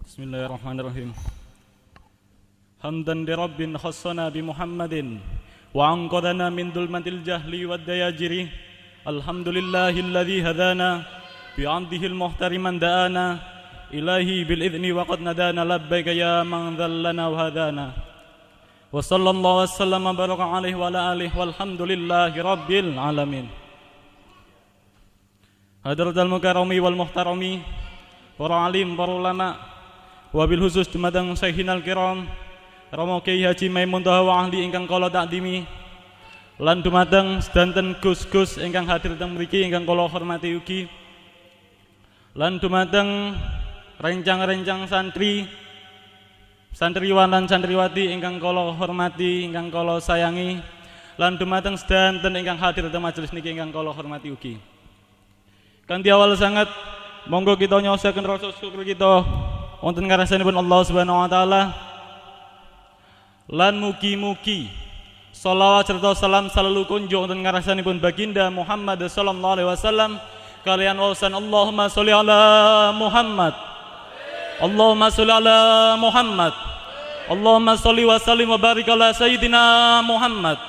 Bismillahirrahmanirrahim. Hamdan li rabbin khassana bi Muhammadin wa anqadhana min dhulmatil jahli wad dayajiri. Alhamdulillahilladzi hadana bi 'amdihi al-muhtariman da'ana ilahi bil idzni wa qad nadana labbaika ya man dhallana wa hadana. Wa sallallahu wasallam baraka alaihi wa ala alihi walhamdulillahi rabbil alamin. Hadratul mukarrami wal muhtarami, para alim, para ulama, wabil khusus dumateng Syekhina al-kiram Rama Kyai Haji Maimun Thaha wa ahli ingkang kula takdimi, lan dumateng sedanten gus-gus ingkang hadir teng mriki ingkang kula hormati ugi, lan dumateng rencang-rencang santriwan lan santriwati ingkang kula hormati, ingkang kula sayangi, lan dumateng sedanten ingkang hadir teng majelis niki ingkang kula hormati ugi. Kanthi awal sangat monggo kita nyosaken rasa syukur kita wonten ngarasanipun Allah Subhanahu wa taala, lan mugi-mugi shalawat serta salam selalu kunjung wonten ngarasanipun baginda Muhammad sallallahu alaihi wasallam kaliyan wasan Allahumma sholli ala Muhammad, Allahumma sholli ala Muhammad, Allahumma sholli wa sallim wa barik ala sayyidina Muhammad.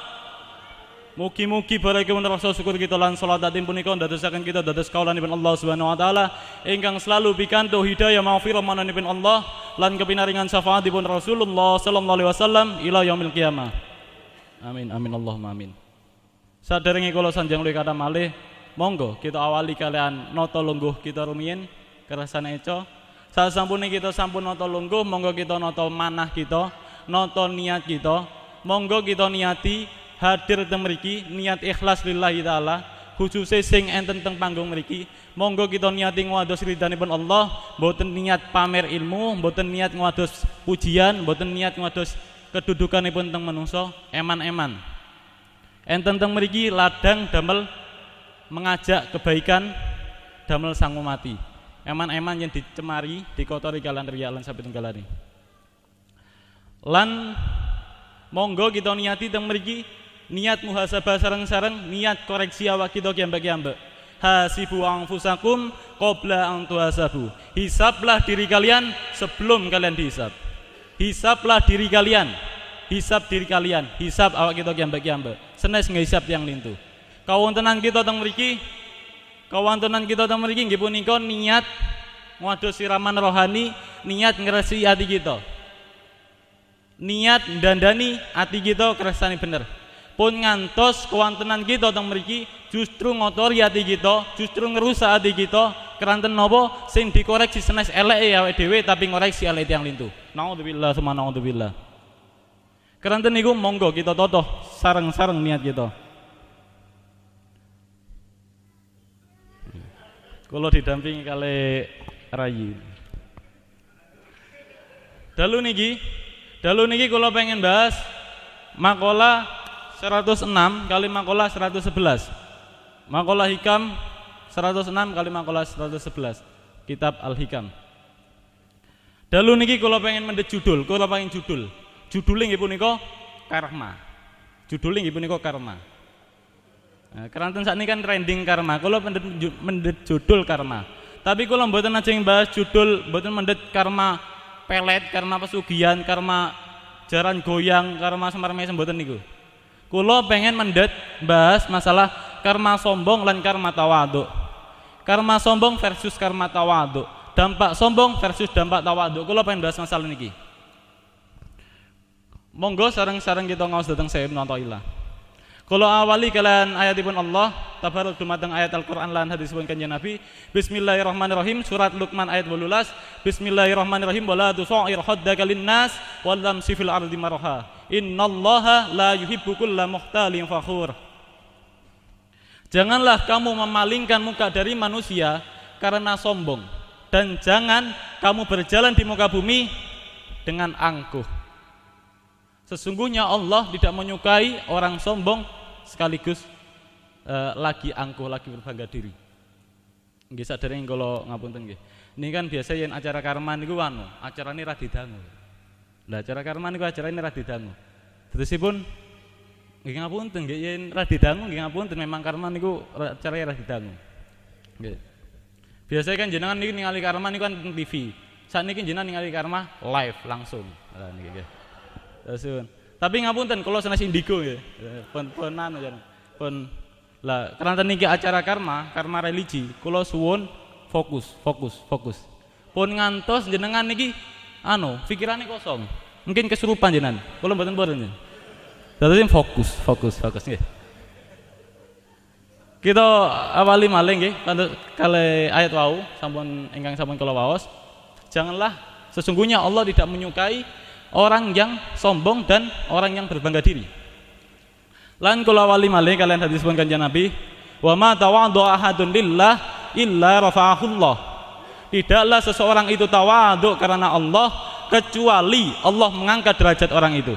Mugi-mugi barakipun rasa syukur kita lan salat tatim punika ndadosaken kita dados kaulanipun Allah Subhanahu wa taala ingkang selalu pikantuk hidayah maghfirah mananipun Allah lan kepinaringan syafaatipun Rasulullah sallallahu alaihi wasallam ila yaumil qiyamah. Amin amin Allahumma amin. Saderenge kula sanjang luwih kathah malih, monggo kita awali kalian nata lungguh kita rumiyin kerasane eca. Sasampune kita sampun nata lungguh, monggo kita nata manah kita, nata niat kita. Monggo kita niati hadir teng mriki niat ikhlas lillahi taala, khususe sing enten teng panggung mriki. Monggo kita niati ngwados ridhanipun Allah, mboten niat pamer ilmu, mboten niat ngwados pujian, mboten niat ngwados kedudukanipun teng manungsa, eman-eman. Enten teng mriki ladang damel mengajak kebaikan, damel sang mati. Eman-eman yang dicemari, dikotori kalian riya lan sabetinggalane. Lan monggo kita niati teng mriki niat muhasabah sareng-sareng, niat koreksi awak kita kiambak-kiambak. Hasibu anfusakum qabla an tuhasabu. Hisablah diri kalian sebelum kalian dihisab. Hisablah diri kalian, hisab diri kalian, hisab awak kita kiambak-kiambak. Senes ngehisab yang lintu. Kawontenan kita teng mriki, nggih punika niat ngwados siraman rohani, niat ngresi ati kita. Niat ndandani ati kita kersane bener. Pun ngantos kewontenan kita teng mriki justru ngotori ati kita, justru ngerusak ati kita, keranten napa sing dikoreksi senes eleke awake dhewe tapi ngoreksi eleke tiyang lintu. Naudzubillah summa naudzubillah. Keranten niku monggo kita totoh sareng-sareng niat kita. Kula didampingi kali Rayi. Dalu niki kula pengen bahas makalah 106 kali makalah 111. Makalah hikam 106 kali makalah 111. Kitab Al-Hikam. Dalu niki kula pengen mendhet judul, Judule nggih punika karma. Nah, keranten sakniki kan trending karma. Kula mendhet judul karma. Tapi kula mboten ajeng bahas judul, mboten mendhet karma pelet, karma pesugihan, karma jaran goyang, karma semar mesem mboten niku. Kula pengen mendhet bahas masalah karma sombong lan karma tawadhu. Karma sombong versus karma tawadhu. Dampak sombong versus dampak tawadhu. Kula pengen bahas masalah niki. Monggo sareng-sareng kita ngaos dhateng Sayyidina Athaillah. Kula awali kalian ayatipun Allah, tabaruk dumateng ayat Al-Qur'an lan hadisipun Kanjeng Nabi. Bismillahirrahmanirrahim, surat Luqman ayat 18. Bismillahirrahmanirrahim, wala tusa'ir khaddaka linnas wal tamshi fil ardi marha. Innallaha la yuhibbu kulla mukhtalin fakhur. Janganlah kamu memalingkan muka dari manusia karena sombong, dan jangan kamu berjalan di muka bumi dengan angkuh. Sesungguhnya Allah tidak menyukai orang sombong sekaligus lagi angkuh, lagi berbangga diri. Nggih sadèrèng kula ngapunten nggih. Niki kan biasa yen acara karma niku acarane ra didangu. Lah acara karma niku acarane ra didangu. Terusipun nggih ngapunten nggih yen ra didangu nggih ngapunten, memang karma niku acarane ra didangu. Nggih. Biasanya kan jenengan niki ningali karma niku kan TV. Sakniki jenengan ningali karma live langsung. Lah niki nggih. Terus tapi ngapunten kula sanes indigo nggih. Pun anu pun lah karena niki acara karma religi, kula suwun fokus. Pun ngantos jenengan niki pikirane kosong. Mungkin kesurupan jenengan. Kula mboten purun. Dadi fokus nggih. Kita awali malih nggih kali ayat wau sampun ingkang sampun kula waos. Janganlah sesungguhnya Allah tidak menyukai orang yang sombong dan orang yang berbangga diri. Lan kula wali malih kalian hadis pun kanjeng Nabi, wa ma tawadhu ahadun lillah illa rafa'ahullah. Tidaklah seseorang itu tawadhu karena Allah kecuali Allah mengangkat derajat orang itu.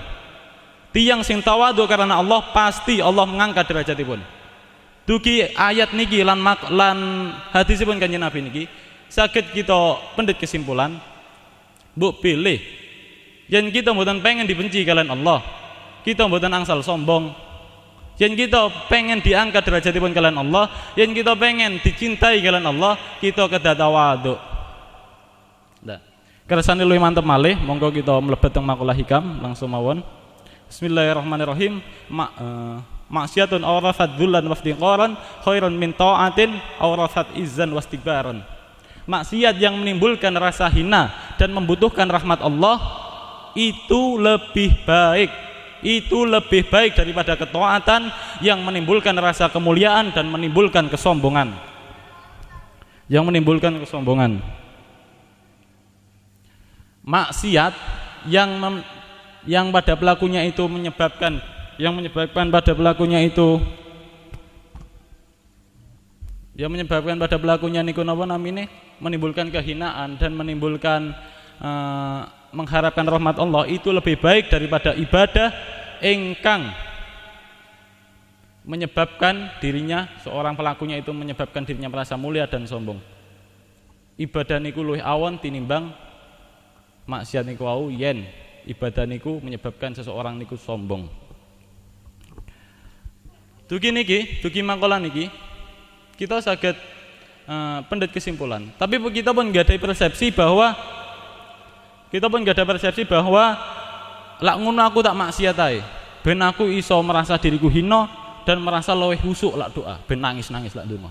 Tiang sing tawadhu karena Allah pasti Allah mengangkat derajatipun. Dugi ayat niki lan hadisipun kanjeng Nabi niki saged kita pendhet kesimpulan mbok pilih yen kita mboten pengen dibenci kalian Allah, kita mboten angsal sombong, yen kita pengen diangkat derajatipun kalian Allah, yen kita pengen dicintai kalian Allah, kita kedah tawadhu. Nah, kersane luwih mantep malih, monggo kita mlebet teng makalah hikam langsung mawon. Bismillahirrahmanirrahim. Maksiatun awrafat dzullan waftiqaran khairan min ta'atin awrafat izzan wastikbaran. Maksiat yang menimbulkan rasa hina dan membutuhkan rahmat Allah itu lebih baik daripada ketaatan yang menimbulkan rasa kemuliaan dan menimbulkan kesombongan. Maksiat yang pada pelakunya itu menyebabkan pada pelakunya niku napa namine menimbulkan kehinaan dan menimbulkan mengharapkan rahmat Allah itu lebih baik daripada ibadah ingkang menyebabkan dirinya seorang pelakunya itu menyebabkan dirinya merasa mulia dan sombong. Ibadah niku luwih awon tinimbang maksiat niku wau yen ibadah niku menyebabkan seseorang niku sombong. Dugi mangkola niki kita saged pendhet kesimpulan. Tapi kita pun nggak ada persepsi bahwa lak ngono aku tak maksiat ae. Ben aku iso merasa diriku hina dan merasa luwih husuk lak doa, ben nangis-nangis lak donga.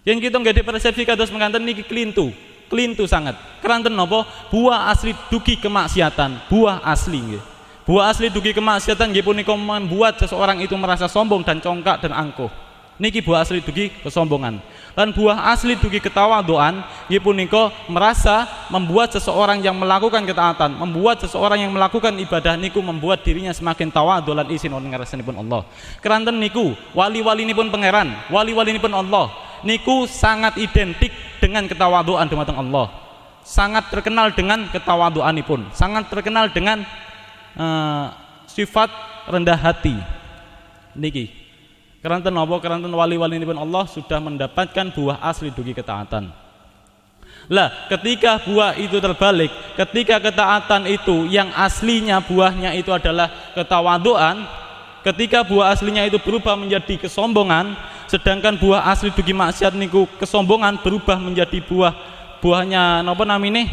Yen kita nggak ada persepsi kados mengkanten niki klintu sangat. Keranten napa? Buah asli dugi kemaksiatan, buah asli nggih. Buah asli dugi kemaksiatan nggih punika membuat seseorang itu merasa sombong dan congkak dan angkuh. Niki buah asli dugi kesombongan. Dan buah asli dugi ketawadhuan nggih punika merasa membuat seseorang yang melakukan ketaatan, membuat seseorang yang melakukan ibadah niku membuat dirinya semakin tawadhu lan isin wonten ngarsanipun Allah. Keranten niku wali-walinipun pangeran, wali-walinipun Allah niku sangat identik dengan ketawadhuan dumateng Allah. Sangat terkenal dengan ketawadhuanipun, sangat terkenal dengan sifat rendah hati niki. Keranten napa? Keranten wali-walinipun Allah sudah mendapatkan buah asli dugi ketaatan. Lah, ketika buah itu terbalik, ketika ketaatan itu yang aslinya buahnya itu adalah ketawadhuan, ketika buah aslinya itu berubah menjadi kesombongan, sedangkan buah asli dugi maksiat niku kesombongan berubah menjadi buahnya napa namine?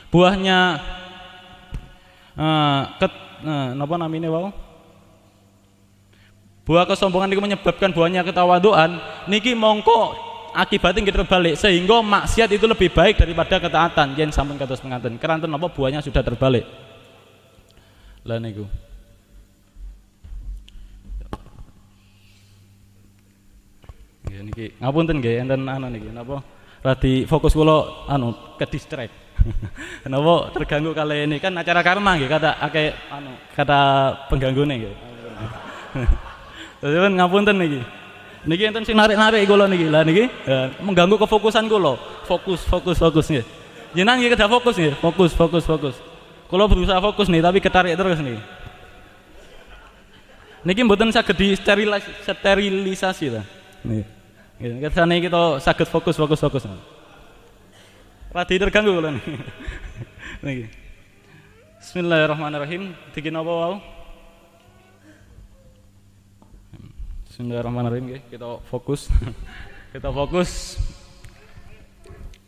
Buahnya napa namine wau? Buah kesombongan niku menyebabkan buahnya ketawadhuan niki mongko akibatnya nggih terbalik sehingga maksiat itu lebih baik daripada ketaatan yen sampun kados mengaten. Keranten napa buahnya sudah terbalik. Lah niku. Nggih niki ngapunten nggih enten niki napa radi fokus kula ke distract. Napa terganggu kali ini kan acara karma nggih kata pengganggunya nggih. Terus ngapunten niki. Niki enten sing narik-narik kula niki. Lah niki mengganggu kefokusan kula. Fokus nggih. Jenengan nggih kedah fokus nggih. Fokus. Kula berusaha fokus nih tapi ketarik terus nih. Niki mboten saged di sterilisasi ta. Nggih. Nggih, kersane kita saged fokus. Radi terganggu kula niki. Niki. Bismillahirrahmanirrahim. Diki napa wau? Bismillahirrahmanirrahim. Kita fokus.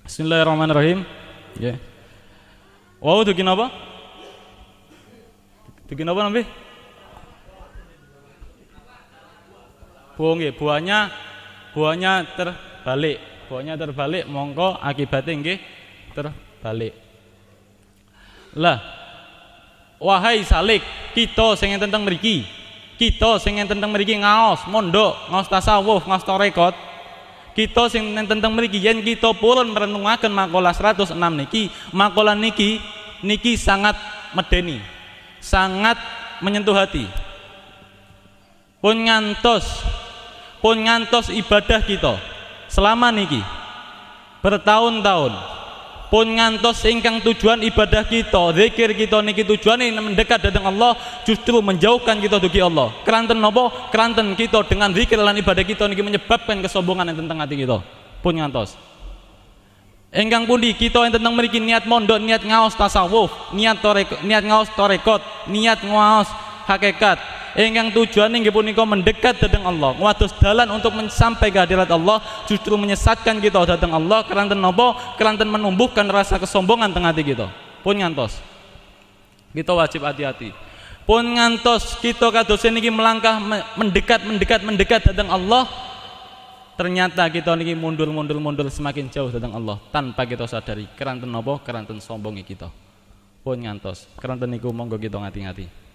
Bismillahirrahmanirrahim. Wow dugi napa? Dugi napa nambih? Buahnya terbalik. Buahnya terbalik mongko akibatnya nggih terbalik. Lah wahai salik, kita sing enten teng mriki. Kita sing enten teng mriki ngaos mondok, ngaos tasawuf, ngaos tarekat. Kita sing enten teng mriki yen kita purun merenungaken makalah 106 niki, makalah niki sangat medeni, sangat menyentuh hati. Pun ngantos ibadah kita selama niki bertahun-tahun. Pun ngantos ingkang tujuan ibadah kita, zikir kita niki tujuane mendekat dhateng Allah, justru menjauhkan kita dugi Allah. Keranten napa? Keranten kita dengan zikir lan ibadah kita niki menyebabkan kesombongan enten teng ati kita. Pun ngantos. Ingkang pundi kita enten teng mriki niat mondok, niat ngaos tasawuf, niat ngaos tarekat, niat ngaos hakikat. Ingkang tujuane nggih punika mendekat dhateng Allah, ngwados dalan untuk sampai ke hadirat Allah, justru menyesatkan kita dhateng Allah. Keranten napa? Keranten menumbuhkan rasa kesombongan teng ati kita. Pun ngantos kita wajib hati-hati. Pun ngantos kita kados niki melangkah mendekat dhateng Allah, ternyata kita niki mundur semakin jauh dhateng Allah tanpa kita sadari. Keranten napa? Keranten sombongi kita. Pun ngantos. Keranten niku monggo kita ngati-ngati.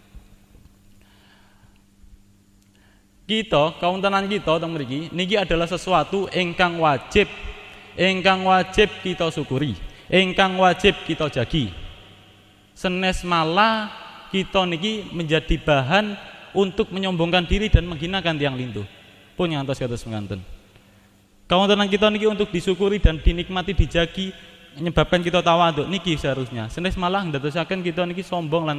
Kita kauntenan kita teng mriki niki adalah sesuatu ingkang wajib kita syukuri, ingkang wajib kita jagi. Senes malah kita niki menjadi bahan untuk menyombongkan diri dan menghinakan tiang lintuh. Pun ngantos kados menganten. Kauntenan kita niki untuk disyukuri dan dinikmati, dijagi, menyebabkan kita tawadhu niki seharusnya. Senes malah ndadosaken kita niki sombong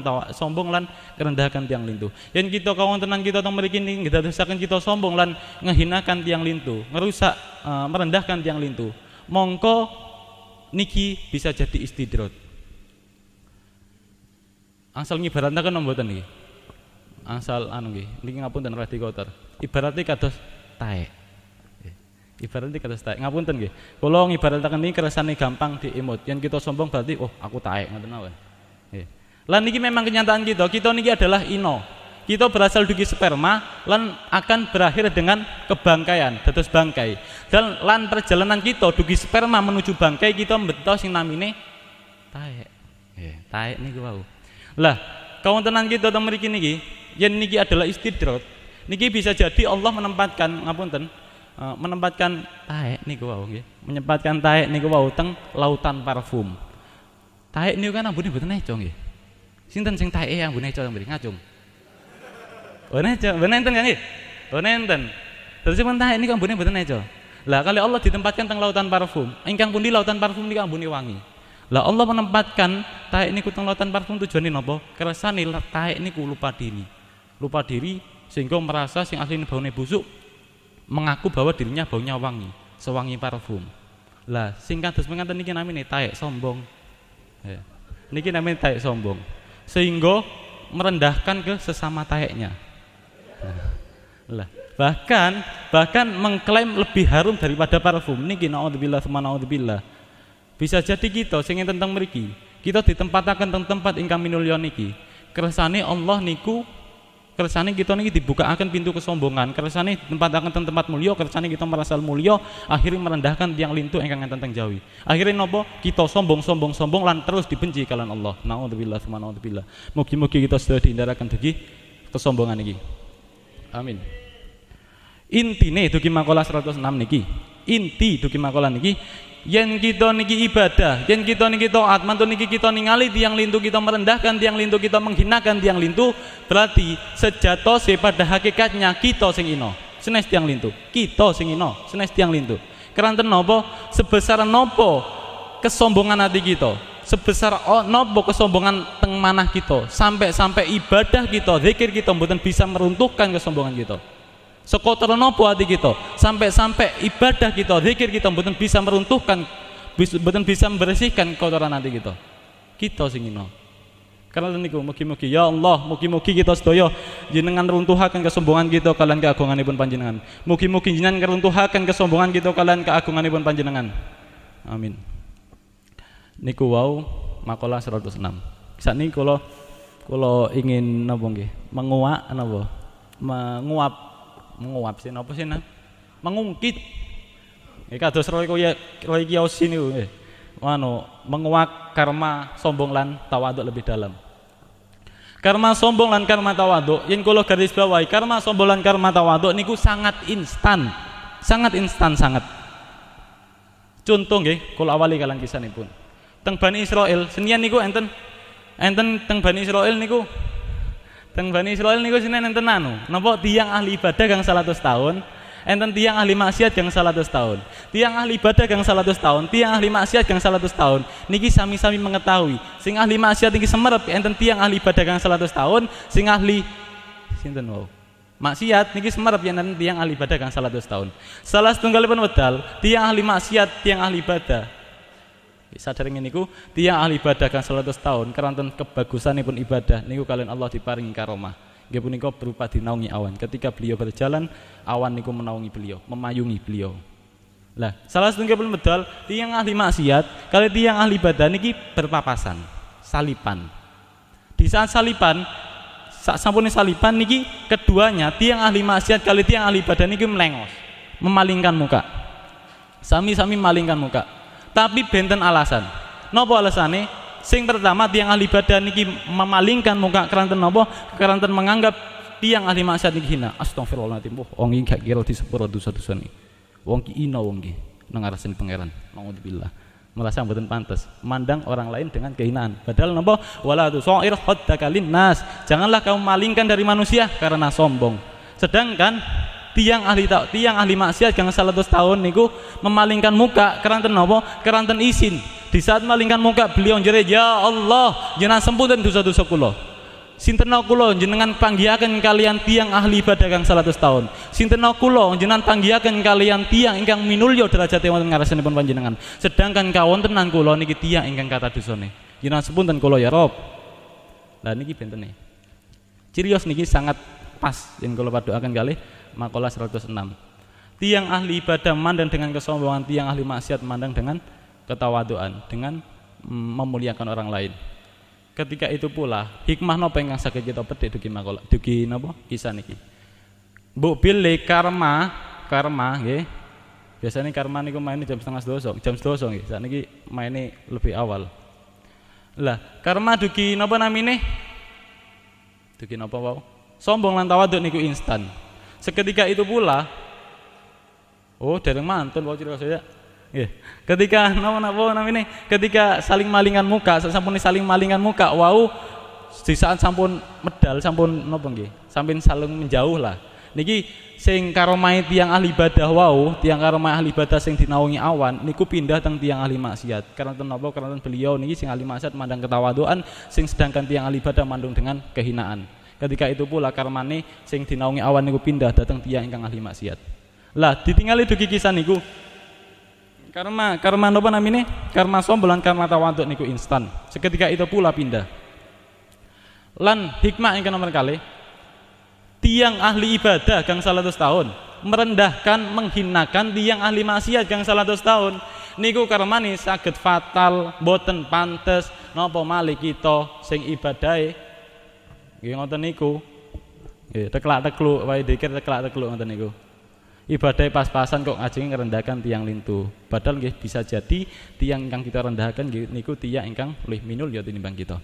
lan kerendahkan tiang lintuh. Yen kita kawontenan kita teng mriki niki ndadosaken kita sombong lan ngehinakan tiang lintuh, ngerusak merendahkan tiang lintuh. Mongko niki bisa jadi istidrot. Angsal ngibarataken mboten niki. Angsal nggih, niki ngapunten radi kotor. Ibaratnya kados taek. Ibaratnya kata taek, ngapunten nggih. Kula ngibarataken niki kersane gampang diimut. Yen kita sombong berarti aku taek ngoten mawon. Nggih. Lan niki memang kenyataan kita. Kita niki adalah ino. Kita berasal dugi sperma lan akan berakhir dengan kebangkaian, dados bangkai. Dan lan perjalanan kita dugi sperma menuju bangkai kita mbeta sing namine taek. Nggih, taek niku wau. Lah, kawontenan kita teng mriki niki, yen niki adalah istidrot, niki bisa jadi Allah menempatkan taek niku wau nggih. Menempatkan taek niku wau teng lautan parfum. Taek niku kan ambune mboten eco nggih. Sinten sing taeke ambune eco mriki ngacung? Oh neco, benenten kan nggih? Oh nenten. Terus men taek niku ambune mboten eco. Lah kali Allah ditempatkan teng lautan parfum. Ingkang pundi lautan parfum niku ambune wangi. Lah Allah menempatkan taek niku teng lautan parfum tujuane napa? Kersane taek niku lupa diri. Lupa diri sehingga merasa sing asline baune busuk mengaku bahwa dirinya baunya wangi, sewangi parfum. Lah, sing kados mengatakan niki namine taek sombong. Ya. Niki namine taek sombong. Sehingga merendahkan ke sesama taeknya. Lah, bahkan mengklaim lebih harum daripada parfum. Niki naudzubillah tsumma naudzubillah. Bisa jadi kita sing tentang mriki, kita ditempataken teng tempat ingkang minulya niki. Kersane Allah niku kersane kita niki dibukaaken pintu kesombongan, kersane ditempataken teng tempat mulya, kersane kita merasa mulya, akhirnya merendahkan tiang lintuh ingkang enten teng jawi. Akhirnya napa? Kita sombong lan terus dibenci kalian Allah. Naudzubillah tsumma naudzubillah. Mugi-mugi kita sedaya dihindaraken dugi kesombongan niki. Amin. Intine dugi makalah 106 niki. Inti dugi makalah niki, yen kita niki ibadah, yen kita niki taat, mantun niki kita ningali tiang lintuh, kita merendahkan tiang lintuh, kita menghinakan tiang lintuh, berarti sejatose pada hakikatnya kita sing ino, senes tiang lintuh. Kita sing ino, senes tiang lintuh. Keranten napa? Sebesar napa kesombongan hati kita, sebesar napa kesombongan teng manah kita, sampai ibadah kita, zikir kita mboten bisa meruntuhkan kesombongan kita. Sekotor nopo hati kita, sampai ibadah kita, zikir kita mboten bisa meruntuhkan, mboten bisa membersihkan kotoran hati kita. Kita sing ino. Karena niku mugi-mugi ya Allah, mugi-mugi kita sedaya jenengan runtuhaken kesombongan kita kalian keagunganipun panjenengan. Mugi-mugi jenengan ngruntuhaken kesombongan kita kalian keagunganipun panjenengan. Amin. Niku wau Makalah 106. Sakniki kula ingin napa nggih? Menguap sih napa sih nah? Mengungkit. Kados Roy Kiyoshi niku nggih. Menguak karma sombong lan tawaduk lebih dalam. Karma sombong lan karma tawaduk yen kula garis bawahi, karma sombong lan karma tawaduk niku sangat instan. Sangat. Contoh nggih, kula awali kalian kisahipun. Teng Bani Israil, senian niku enten teng Bani Israil niku. Teng Bani Israil niku senen enten napa tiyang ahli ibadah gang 100 tahun, enten tiyang ahli maksiat gang 100 tahun. Tiyang ahli ibadah gang 100 tahun, tiyang ahli maksiat gang 100 tahun. Niki sami-sami mengetahui. Sing ahli maksiat niki semerep enten tiyang ahli ibadah gang 100 tahun, sing ahli sinten wau? Maksiat niki semerep yen tiyang ahli ibadah gang 100 tahun. Salah setunggalipun wedal, tiyang ahli maksiat, tiyang ahli ibadah. Sadar niku tiyang ahli ibadah gang 100 tahun keranten kebagusanipun ibadah niku kalian Allah diparingi karomah. Nggih punika berupa dinaungi awan. Ketika beliau berjalan, awan niku menaungi beliau, memayungi beliau. Lah, salah setunggalipun wedal, tiyang ahli maksiat kali tiyang ahli ibadah niki berpapasan, salipan. Di saat salipan sampune salipan niki keduanya tiyang ahli maksiat kali tiyang ahli ibadah niki melengos, memalingkan muka. Sami-sami malingkan muka. Tapi benten alasan. Napa alasane? Sing pertama tiyang ahli ibadah niki memalingkan muka keranten napa? Keranten menganggap tiyang ahli maksiat niki hina. Astagfirullahaladzim. Wong iki gak kira disepuro dosa-dosa niki. Wong ki ina wong ki nang ngarsane pangeran. Nauzubillah. Merasa mboten pantas mandang orang lain dengan kehinaan. Padahal napa wala tusair khaddaka linnas. Janganlah kamu malingkan dari manusia karena sombong. Sedangkan tiang ahli maksiat gang 100 tahun niku memalingkan muka keranten napa? Keranten izin. Di saat malingkan muka beliau jerit, "Ya Allah, jenengan sempunten dosa-dosa kula." Sinten kula jenengan panggihaken kalian tiang ahli ibadah gang 100 tahun. Sinten kula jenengan panggihaken kalian tiang ingkang minulya derajate wonten ngarsanipun panjenengan. Sedangkan kawontenan kula niki tiang ingkang kata dosane. Jenengan sepunten kula ya Rob. Lah niki bentene. Cirios niki sangat pas yen kula padukaken kalih Makalah 106. Tiang ahli ibadah mandang dengan kesombongan, tiang ahli maksiat mandang dengan ketawaduan, dengan memuliakan orang lain. Ketika itu pula hikmah napa ingkang saged kita petik dugi makalah dugi napa kisah niki. Mbok pilih karma nggih. Biasanya karma niku maine jam 11.30, jam 12 nggih. Sakniki maine lebih awal. Lah, karma dugi napa namine? Dugi napa wau? Sombong lan tawaduk niku instan. Seketika itu pula dereng mantun wau cerita saya. Nggih. Ketika napa namine? Ketika saling malingan muka, sampun saling malingan muka, wau di saat sampun medal, sampun napa nggih? Sampun saling menjauh lah. Niki sing karomai tiang ahli ibadah wau, tiang karomai ahli ibadah sing dinaungi awan niku pindah teng tiang ahli maksiat. Karena napa? Karena beliau niki sing ahli maksiat mandang ketawaduan, sing sedangkan tiang ahli ibadah mandang dengan kehinaan. Ketika itu pula karmane sing dinaungi awan niku pindah datang tiang ingkang ahli maksiat. Lah ditingali dugi kisah niku. Karma napa namine? Karma sombong lan karma tawaduk niku instan. Seketika itu pula pindah. Lan hikmah ingkang nomor kalih, tiang ahli ibadah gang 100 tahun merendahkan, menghinakan tiang ahli maksiat gang 100 tahun. Niku karmane saged fatal, boten pantes napa malih kita sing ibadahe nggih ngoten niku. Nggih, teklak-tekluk wae dikir teklak-tekluk ngoten niku. Ibadah pas-pasan kok ngajeng ngerendahkan tiang lintu. Padahal nggih bisa jadi tiang ingkang kita rendahkan nggih niku tiang ingkang luwih minul ya tinimbang kita.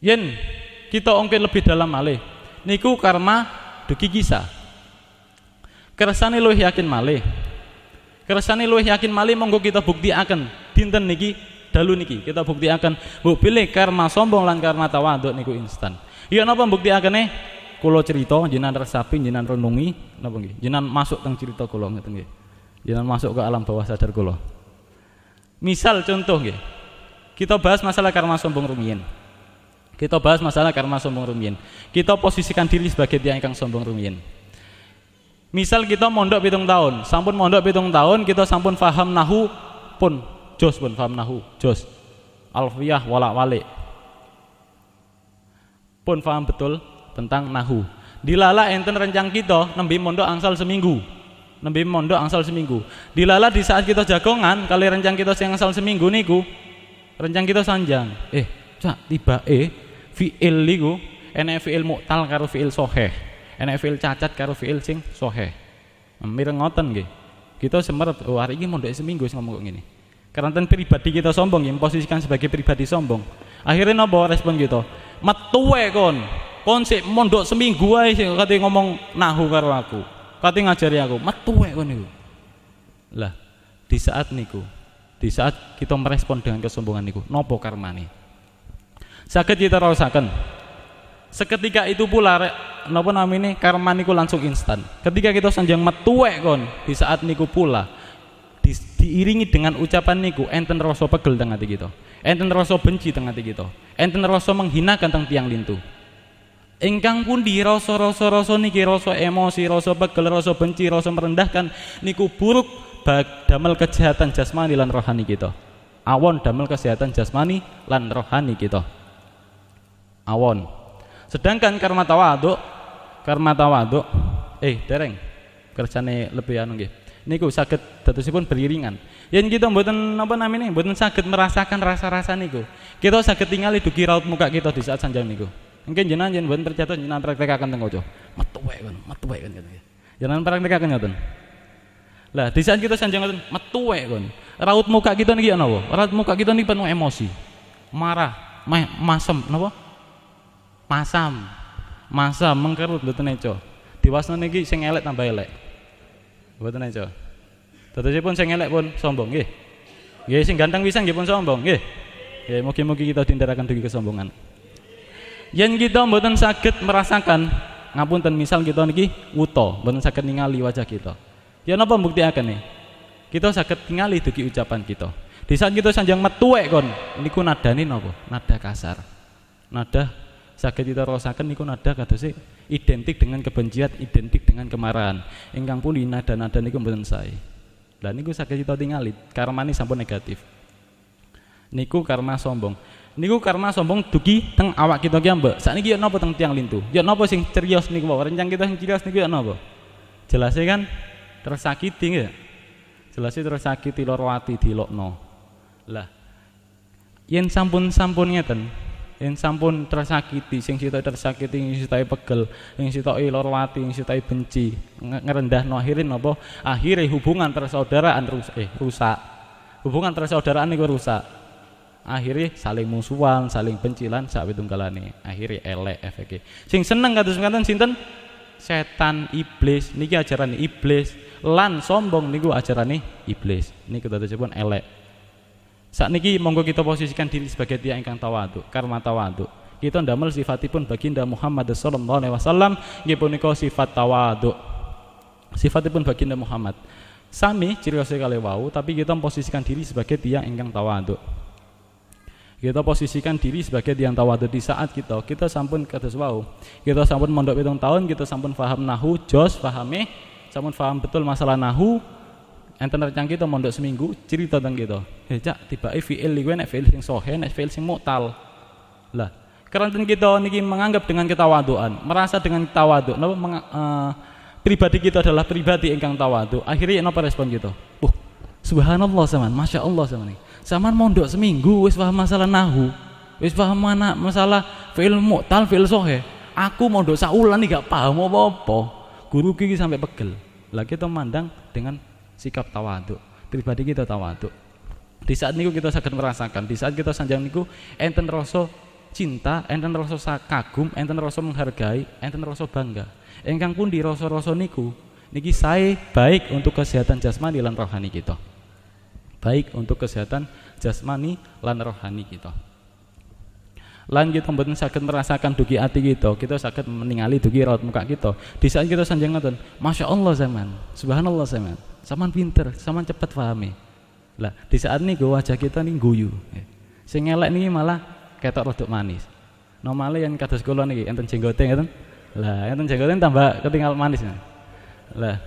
Yen kita ongkit lebih dalam malih, niku karma dugi kisah. Kersane luwih yakin malih. Kersane luwih yakin malih monggo kita buktiaken dinten niki dalu niki kita buktiaken mbok pilih karma sombong lan karma tawaduk niku instan. Ya napa buktiakene? Kula cerita jenengan resapi, jenengan renungi napa nggih? Jenengan masuk teng cerita kula ngeten nggih. Jenengan masuk ke alam bawah sadar kula. Misal contoh nggih. Kita bahas masalah karma sombong rumiyin. Kita bahas masalah karma sombong rumiyin. Kita posisikan diri sebagai tiyang ingkang sombong rumiyin. Misal kita mondok 7 tahun, sampun mondok 7 tahun kita sampun paham nahu pun jos pun paham nahu, jos. Alfiyah walak-walik. Pun paham betul tentang nahu. Dilala enten rencang kita nembe mondok angsal seminggu. Nembe mondok angsal seminggu. Dilala di saat kita jagongan kali rencang kita sing angsal seminggu niku rencang kita sanjang. Cak tiba fi'il niku enek fi'il mu'tal karo fi'il sahih. Enek fi'il cacat karo fi'il sing sahih. Mireng ngoten nggih. Kita semeret hari ini mondok seminggu wis ngomong kok ngene. Karena pribadi kita sombong, yang posisikan sebagai pribadi sombong. Akhirnya napa respon kita? Metuwe kon sik mondok seminggu ae sing kate ngomong nahu karo aku. Kate ngajari aku, metuwe kon niku. Lah, di saat kita merespon dengan kesombongan niku, napa karmane? Saged kita rasaken. Seketika itu pula napa namine karma niku langsung instan. Ketika kita sanjang metuwe kon, di saat niku pula diiringi dengan ucapan niku enten rasa pegel teng ati kita. Enten rasa benci teng ati kita. Enten rasa menghinakan teng tiang lintu. Ingkang pundi rasa-rasa niki, rasa emosi, rasa pegel, rasa benci, rasa merendahkan niku buruk damel kejahatan jasmani lan rohani kita. Awon damel kesehatan jasmani lan rohani kita. Awon. Sedangkan karma tawadhu dereng kerjane lebih anu nggih. Niku saged dadosipun beriringan. Yen kita mboten napa namine mboten saged merasakan rasa-rasa niku. Kita saged tingali dugi raut muka kita di saat sanjang niku. Mungkin jenengan yen mboten percaya jenengan praktekaken teng kaca. Metuwek kan. Jenengan praktekaken ngoten. Lah, di saat kita sanjang ngoten metuwek kon. Raut muka kita niki napa? Raut muka kita niki penuh emosi. Marah, masem napa? Masam mengkerut mboten eco. Diwasna niki sing elek tambah elek. Mboten eco. Dadosipun sing elek pun sombong nggih. Nggih sing ganteng pisan nggih pun sombong nggih. Nggih mugi-mugi kita tindakaken dugi kesombongan. Yen kita mboten saged merasakan ngapunten misal kita niki wuta, mboten saged ningali wajah kita. Ya napa mbuktiaken nih? Kita saged ningali dugi ucapan kita. Di saat kita sanjang metuwek kon, niku nadane napa? Nada kasar. Nada saged kita rasaken niku nada kadose identik dengan kebencian, identik dengan kemarahan. Ingkang pundi nada-nada niku mboten sae. Lah niku saged kita tingali, karmane sampun negatif. Niku karma sombong. Niku karma sombong dugi teng awak kita ki mbak. Sakniki yo napa teng tiang lintu? Yo napa sing cerios niku wae? Rencang kita sing cerios niku yo napa? Jelase kan tersakiti nggih. Jelase tersakiti loro ati dilokno. Lah yen sampun ngeten, yen sampun tersakiti, sing sitoke tersakiti, sing sitoke pegel, sing sitoke loro ati, sing sitoke benci, ngerendahno akhire napa? Akhire hubungan persaudaraan rusak. Hubungan persaudaraan niku rusak. Akhirnya saling musuhan, saling bencilan sak pitunggalane. Akhirnya elek efeke. Sing seneng kados ngaten sinten? Setan, iblis. Niki ajaran iblis. Lan sombong niku ajarane iblis. Niku dadosipun elek. Sakniki monggo kita posisikan diri sebagai tiyang ingkang tawadhu, karma tawadhu. Kita ndamel sifatipun baginda Muhammad sallallahu alaihi wasallam nggih punika sifat tawadhu. Sifatipun baginda Muhammad. Sami ciri khas kali wau, tapi kita posisikan diri sebagai tiyang ingkang tawadhu. Kita posisikan diri sebagai tiyang tawadhu di saat kita sampun kados wau. Kita sampun mondok 7 tahun, kita sampun paham nahu, jos pahame, sampun paham betul masalah nahu. Enten rencang kita mondok seminggu, cerita tentang kita. Cak tibake fi'il iku nek fi'il sing sahih, nek fi'il sing mu'tal. Lah, karena kita niki menganggap dengan ketawaduan, merasa dengan tawadhu, pribadi kita adalah pribadi ingkang tawadhu. Akhirnya napa respon kita? Subhanallah zaman, Masya Allah zaman. Zaman mondok seminggu wis paham masalah nahu, wis paham mana masalah fi'il mu'tal, fi'il sahih. Aku mondok saulan iki gak paham apa-apa. Guru iki sampai pegel. Lah kita mandang dengan sikap tawadhu. Pribadi kita tawadhu. Di saat niku kita saged merasakan, di saat kita sanjang niku enten rasa cinta, enten rasa kagum, enten rasa menghargai, enten rasa bangga. Ingkang pundi rasa-rasa niku niki sae baik untuk kesehatan jasmani lan rohani kita. Baik untuk kesehatan jasmani lan rohani kita. Lan kita mboten saged merasakan dugi ati kita saged meningali dugi raut muka kita. Di saat kita sanjang ngoten, Masya Allah zaman, Subhanallah zaman. Saman pinter, saman cepet pahami. Lah, di saat niku wajah kita ning guyu. Sing elek niki malah ketok rodok manis. Normale yen kados kula niki enten jenggote ngeten. Lah, enten jenggote tambah ketinggal manis. Lah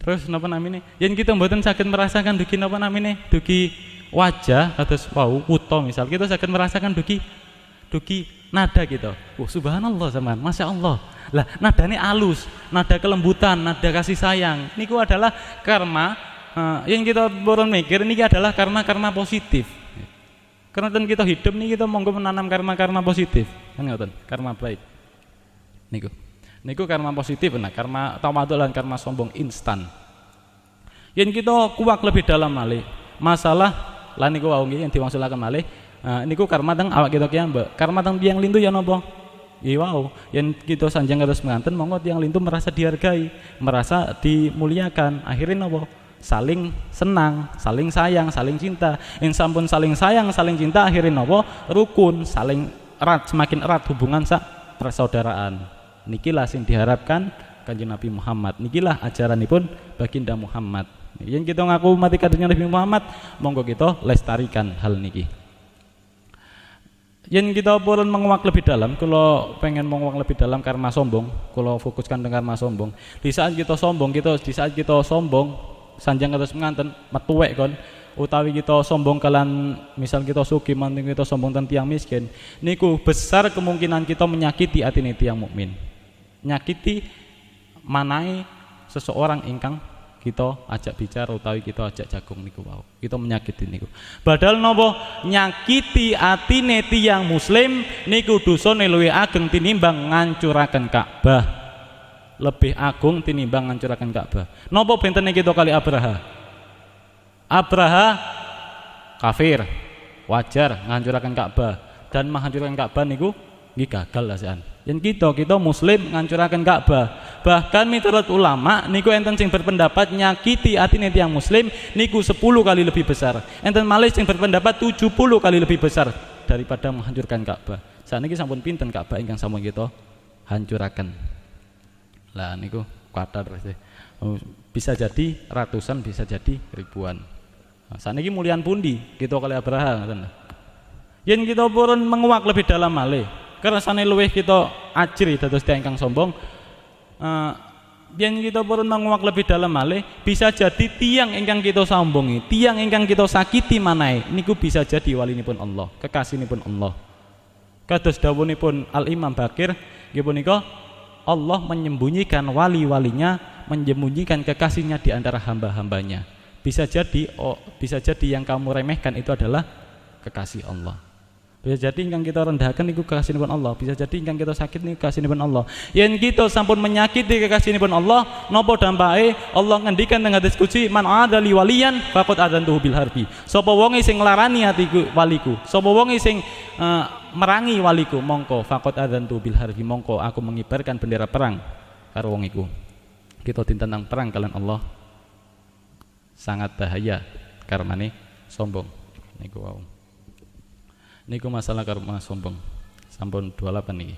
terus napa namine? Yen kita mboten saged merasakan dugi napa namine? Dugi wajah kados wau wuta misal kita saged merasakan dugi nada kita. Subhanallah zaman, Masya Allah. Lah nadane alus, nada kelembutan, nada kasih sayang. Niku adalah karma yang kita purun mikir ini adalah karma-karma positif. Karena kita hidup nih kita monggo menanam karma-karma positif, kan ngoten, karma baik. Niku karma positif, nah karma tawadhu lan karma sombong instan. Yen kita kuak lebih dalam malih, masalah lan niku wau nggih yang dimaksulaken malih, niku karma teng awak kita ki mbak. Karma teng tiyang lintu ya napa? Iya wow, yen kita sanjang kados menganten monggo tiyang lintu merasa dihargai, merasa dimuliakan, akhirnya napa? Saling senang, saling sayang, saling cinta. Yen sampun saling sayang, saling cinta akhirnya napa? Rukun, saling erat, semakin erat hubungan sak persaudaraan. Nikilah sing diharapkan Kanjeng Nabi Muhammad. Nikilah ajaranipun Baginda Muhammad. Yen kita ngaku mati kadernya Nabi Muhammad, monggo kita lestarikan hal niki. Yen kita purun menguak lebih dalam, kalau pengen menguak lebih dalam karma sombong, kalau fokuskan dengan karma sombong. Di saat kita sombong, sanjang kados menganten metuwek kon utawi kita sombong kalian misal kita sugih manting kita sombong tentang tiang miskin niku besar kemungkinan kita menyakiti atine tiang mukmin, nyakiti manai seseorang ingkang kita ajak bicara utawi kita ajak jagung niku wau kita menyakiti niku padahal nopo nyakiti atine tiang muslim niku dosane luwih ageng tinimbang ngancuraken Ka'bah, lebih agung tinimbang ngancuraken Ka'bah. Napa bentene kita kali Abraha? Abraha kafir, wajar ngancuraken Ka'bah dan menghancurkan Ka'bah niku nggih gagal lasehan. Yen kita muslim ngancuraken Ka'bah. Bahkan miturut ulama niku enten sing berpendapat nyakiti atine tiyang muslim niku 10 kali lebih besar. Enten malih sing berpendapat 70 kali lebih besar daripada menghancurkan Ka'bah. Saniki sampun pinten Ka'bah ingkang sampun kita hancuraken. Lah niku kadar bisa jadi ratusan, bisa jadi ribuan. Saniki mulian pundi kita kali Abraha ngoten. Yen kita purun menguak lebih dalam malih, kersane luwih kita ajri dados tiyang ingkang sombong. Yen kita purun menguak lebih dalam malih, bisa jadi tiang ingkang kita sombongi, tiang ingkang kita sakiti manahe niku bisa jadi walinipun Allah, kekasihipun Allah. Kados dawuhipun Al Imam Bakir nggih punika Allah menyembunyikan wali-walinya, menyembunyikan kekasihnya di antara hamba-hambanya. Bisa jadi yang kamu remehkan itu adalah kekasih Allah. Bisa jadi ingkang kita rendahkan niku kekasihipun Allah. Bisa jadi ingkang kita sakit niku kekasihipun Allah. Yen kita sampun menyakiti kekasihipun Allah, napa dampake? Allah ngendikan teng hadis qudsi, "Man adali waliyan faqad adantuhu bil harbi." Sapa wonge sing nglarani atiku waliku, sapa wonge sing merangi waliku, mongko faqad adantuhu bil harbi, mongko aku mengibarkan bendera perang karo wong iku. Kita ditentang perang kalian Allah. Sangat bahaya karmane sombong niku wau. Niku masalah karma sombong. Sampun 28 niki.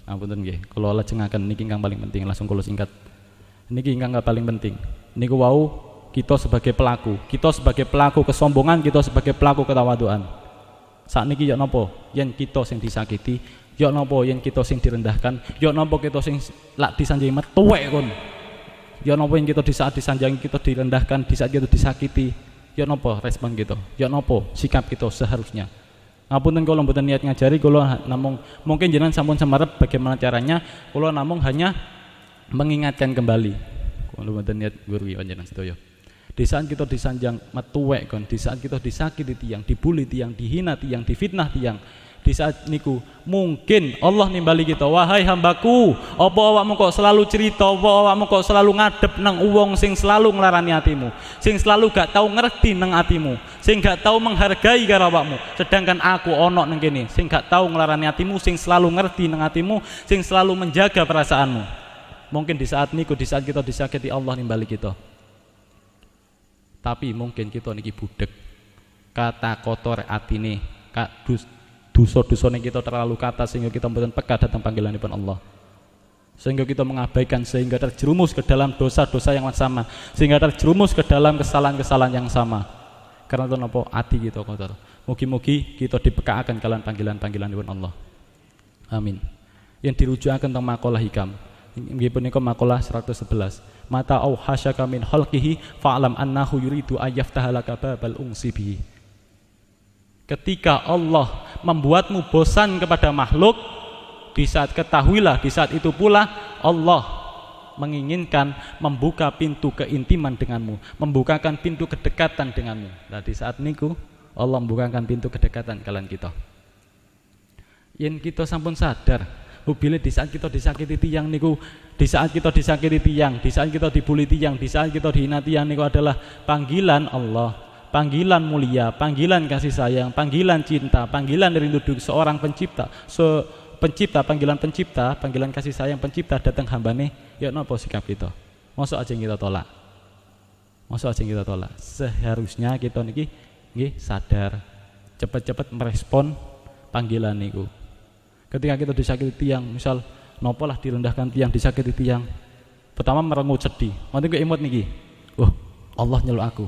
Apunten nggih, kula lajengaken niki ingkang paling penting, langsung kula singkat. Niki ingkang paling penting. Niku wau kita sebagai pelaku kesombongan, kita sebagai pelaku ketawaduan. Sakniki ya napa? Yen kita sing disakiti, ya napa yen kita sing direndahkan, ya napa kita sing lak disanjangi metuwek kon. Ya napa yen kita di saat disanjangi kita direndahkan, di saat kita disakiti, ya napa respon kita? Ya napa sikap kita seharusnya? Ngapunten kula mboten niat ngajari, kula namung mungkin jenengan sampun semarep bagaimana caranya, kula namung hanya mengingatkan kembali. Kula mboten niat guru panjenengan sedaya. Di saat kita disanjang metuwek kon, di saat kita disakiti tiyang, dibuli tiyang, dihina tiyang, difitnah tiyang, di saat niku mungkin Allah nimbali kita, wahai hambaku, apa awakmu kok selalu cerita, apa awakmu kok selalu ngadep nang wong sing selalu nglarani atimu, sing selalu gak tahu ngerti nang atimu, sing gak tahu menghargai karo awakmu, sedangkan aku ono nang kene sing gak tahu nglarani atimu, sing selalu ngerti nang atimu, sing selalu menjaga perasaanmu. Mungkin di saat niku, di saat kita disakiti Allah nimbali kita. Tapi mungkin kita niki budek, kata kotor atine, dosa-dosane kita terlalu kata sehingga kita mboten peka datang panggilanipun Allah. Sehingga kita mengabaikan, sehingga terjerumus ke dalam dosa-dosa yang sama, sehingga terjerumus ke dalam kesalahan-kesalahan yang sama. Karena itu napa ati kita kotor. Mugi-mugi kita dipekaaken kalian panggilan-panggilanipun Allah. Amin. Yang dirujukaken teng makalah hikam. Nggih punika makalah 111. Mata au hasyaka min khalqihi fa'lam annahu yuridu ayyaftahalaka babal unsi bihi. Ketika Allah membuatmu bosan kepada makhluk, di saat ketahuilah di saat itu pula Allah menginginkan membuka pintu keintiman denganmu, membukakan pintu kedekatan denganmu. Nah, di saat niku Allah membukakan pintu kedekatan kalian kita. Yen kita sampun sadar, bila di saat kita disakiti tiang niku, di saat kita disakiti tiang, di saat kita dibuli tiang, di saat kita dihina tiang niku adalah panggilan Allah, panggilan mulia, panggilan kasih sayang, panggilan cinta, panggilan rindu seorang pencipta, panggilan pencipta, panggilan kasih sayang pencipta datang hambane, ya napa sikap kita? Mosok aja kita tolak. Mosok aja kita tolak. Seharusnya kita niki nggih sadar, cepat-cepat merespon panggilan niku. Ketika kita disakiti tiang, misal napa lah direndahkan tiang, disakiti tiang. Pertama merengut sedih. Nanti kok imut niki. Wah, Allah nyeluk aku.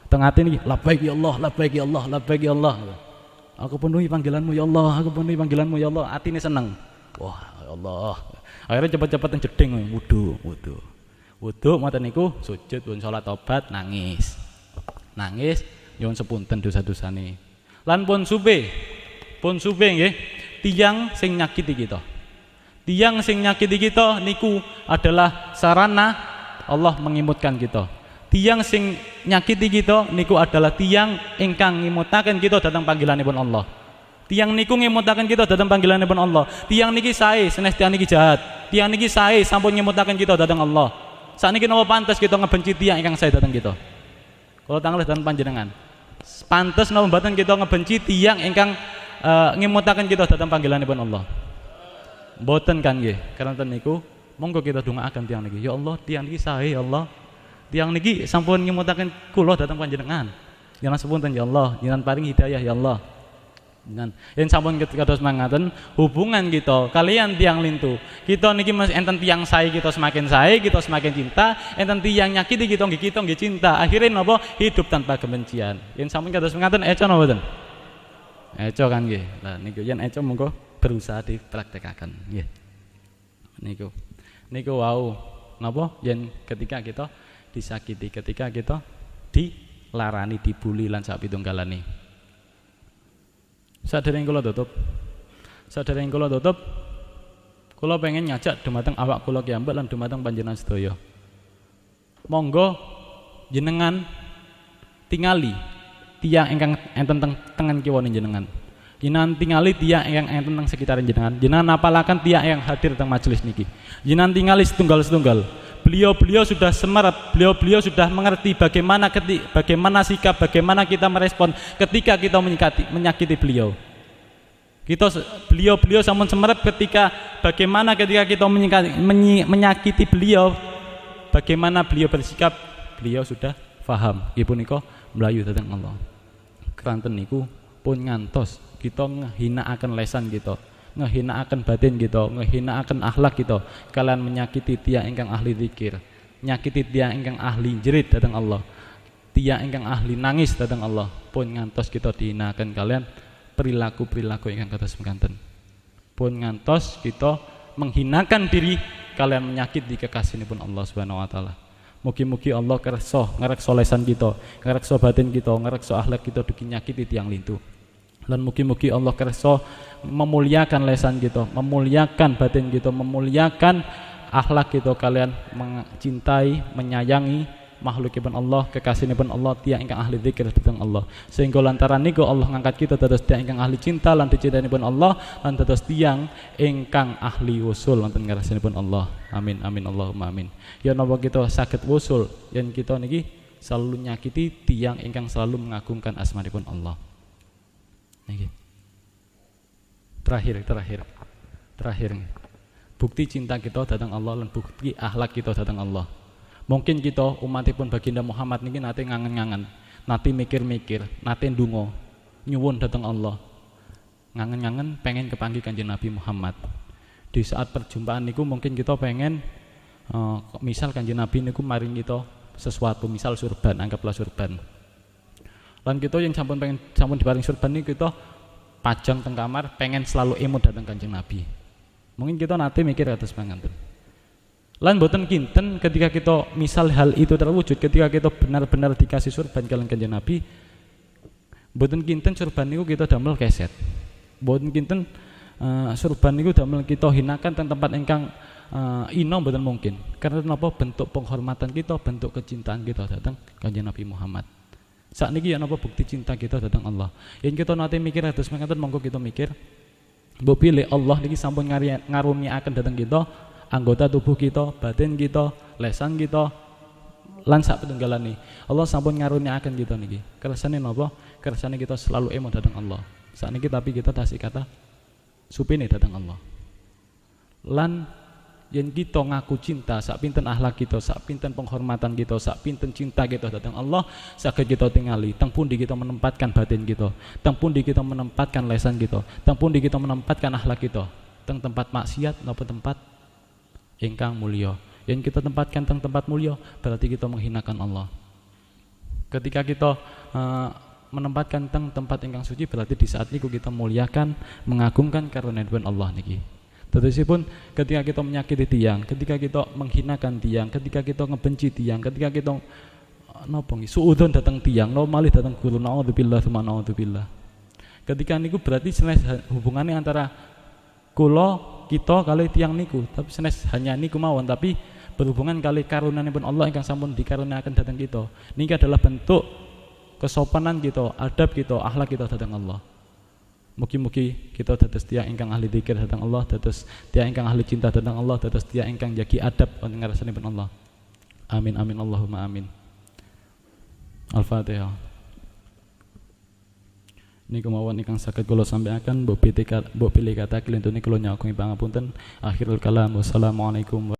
Tengah hati niki, labbaik ya Allah, labbaik ya Allah, labbaik ya Allah. Aku penuhi panggilanmu ya Allah, aku penuhi panggilanmu ya Allah. Atine seneng. Wah, ya Allah. Akhirnya cepat-cepat jeding wudu mata niku sujud pun salat tobat nangis nyuwun sepunten dosa-dosane. Lan pun sube nggih, tiyang sing nyakiti kita. Tiyang sing nyakiti kita niku adalah sarana Allah mengimutkan kita. Tiyang sing nyakiti kita niku adalah tiyang ingkang ngimutaken kita dhateng panggilanipun Allah. Tiyang niku ngimutaken kita dhateng panggilanipun Allah. Tiyang niki sae senes tiyang niki jahat. Tiyang niki sae sampun ngimutaken kita dhateng Allah. Sakniki napa pantes kita ngebenci tiyang ingkang sae dhateng kita? Kula tanglet dhateng panjenengan. Pantes napa mboten kita ngebenci tiyang ingkang ngimutaken kita dhateng panggilanipun Allah? Mboten kan nggih. Karena niku monggo kita dongaaken tiyang niki. Ya Allah, tiyang niki sae ya Allah. Tiang niki sampun ngimutaken kula dhateng panjenengan. Jenengan sepunten ya Allah, jenengan paring hidayah ya Allah. Jenengan yen sampun kados mangaten hubungan kita kalian tiang lintu. Kita niki mas enten tiang sae kita semakin cinta, enten tiang nyakiti kita nggih cinta. Akhire napa? Hidup tanpa kebencian. Yen sampun kados mangaten eco napa mboten? Eco kan nggih. Lah niku yen eco monggo berusaha dipraktekaken nggih. Niku wau napa yen ketika kita disakiti, ketika kita dilarani, dibuli lan sak pitunggalane. Sadèrèng kula tutup, kula pengen ngajak dumateng awak kula kiambak lan dumateng panjenengan sedaya. Monggo jenengan tingali tiyang ingkang enten tengen kiwane jenengan. Jenengan tingali tiyang ingkang enten teng sekitaran jenengan. Jenengan apalaken tiyang yang hadir teng majelis niki. Jenengan tingali setunggal-setunggal. Beliau sudah semerap, beliau sudah mengerti bagaimana sikap, bagaimana kita merespon ketika kita menyakiti beliau. Beliau sampun semerap bagaimana ketika kita menyakiti beliau, bagaimana beliau bersikap, beliau sudah paham. Nggih punika mlayu dhateng Allah. Keranten niku pun ngantos kita nghinakaken lesan kita, nghinakaken batin kita, nghinakaken akhlak kita, kalian menyakiti tiyang ingkang ahli zikir, nyakiti tiyang ingkang ahli jerit dhateng Allah, tiyang ingkang ahli nangis dhateng Allah, pun ngantos kita dihinaken kalian perilaku-perilaku ingkang kados mekaten. Pun ngantos kita menghinakan diri kalian menyakiti kekasihipun Allah Subhanahu wa taala. Mugi-mugi Allah ngrekso lesan kita, ngrekso batin kita, ngrekso akhlak kita dugi nyakiti tiyang lintu. Lan mugi-mugi Allah kersa memuliakan lesan kita, memuliakan batin kita, memuliakan akhlak kita kalian mencintai, menyayangi makhlukipun Allah, kekasihipun Allah, tiyang ingkang ahli zikir dhateng Allah. Sehingga lantaran niku Allah ngangkat kita dados tiyang ingkang ahli cinta lan dicintanipun Allah lan dados tiyang ingkang ahli wusul wonten ngarsanipun Allah. Amin amin Allahumma amin. Ya napa kita saged wusul yen kita niki selalu nyakiti tiyang ingkang selalu mengagungkan asmanipun Allah. Niki. Terakhir. Bukti cinta kita dhateng Allah lan bukti akhlak kita dhateng Allah. Mungkin kita umatipun baginda Muhammad niki nate ngangen-ngangen, nate mikir-mikir, nate ndonga nyuwun dhateng Allah. Ngangen-ngangen pengen kepanggih Kanjeng Nabi Muhammad. Di saat perjumpaan niku mungkin kita pengen misal Kanjeng Nabi niku maring kita sesuatu, misal surban, anggaplah surban. Lan kita yang sampun diparing surban niku kita pajang teng kamar pengen selalu imut datang Kanjeng Nabi. Mungkin kita nanti mikir atas panganten. Lan boten kinten ketika kita misal hal itu terwujud, ketika kita benar-benar dikasih surban kalian Kanjeng Nabi, boten kinten surban niku kita damel keset. Boten kinten surban niku damel kita hinakan teng tempat ingkang ino mboten mungkin. Karena napa bentuk penghormatan kita, bentuk kecintaan kita dhateng Kanjeng Nabi Muhammad. Sakniki ya napa bukti cinta kita dhateng Allah. Yen kita nate mikir terus mekaten monggo kita mikir. Mbok pilih Allah niki sampun ngaruniaken dhateng kita anggota tubuh kita, batin kita, lesan kita, lan sak petunggalane. Allah sampun ngaruniaken kita niki. Kersane napa? Kersane kita selalu emo dhateng Allah. Sakniki tapi kita tasih kata supine dhateng Allah. Lan yen kita ngaku cinta sak pinten akhlak kita, sak pinten penghormatan kita, sak pinten cinta kita dhateng Allah, saged kita tingali teng pundi kita menempatkan batin kita, teng pundi kita menempatkan lesan kita, teng pundi kita menempatkan akhlak kita, teng tempat maksiat napa tempat ingkang mulya. Yen kita tempatkan teng tempat mulya, berarti kita menghinakan Allah. Ketika kita menempatkan teng tempat ingkang suci, berarti di saat niku kita muliakan, mengagungkan karunia-Nya Allah niki. Tetapi ketika kita menyakiti tiang, ketika kita menghinakan tiang, ketika kita ngebenci tiang, ketika kita napa nggih suudzon datang tiang, no malih datang guru naudzubillah tsumma naudzubillah. Ketika niku berarti senes hubungannya antara kula kita kali tiang niku, tapi senes hanya niku mawon, tapi berhubungan kali karunia-Pun Allah ingkang sampun dikaruniaken dhateng kita. Niki adalah bentuk kesopanan kita, adab kita, akhlak kita dhateng Allah. Mugi-mugi kita dados tiyang ingkang ahli dzikir dhateng Allah, dados tiyang ingkang ahli cinta dhateng Allah, dados tiyang ingkang jagi adab wonten ngarsanipun Allah. Amin amin Allahumma amin. Al-Fatihah. Niku mawon ingkang saged kula sampaikan, mbok pilih kata kelintune kula nyakungi pangapunten. Akhirul kalam. Wassalamualaikum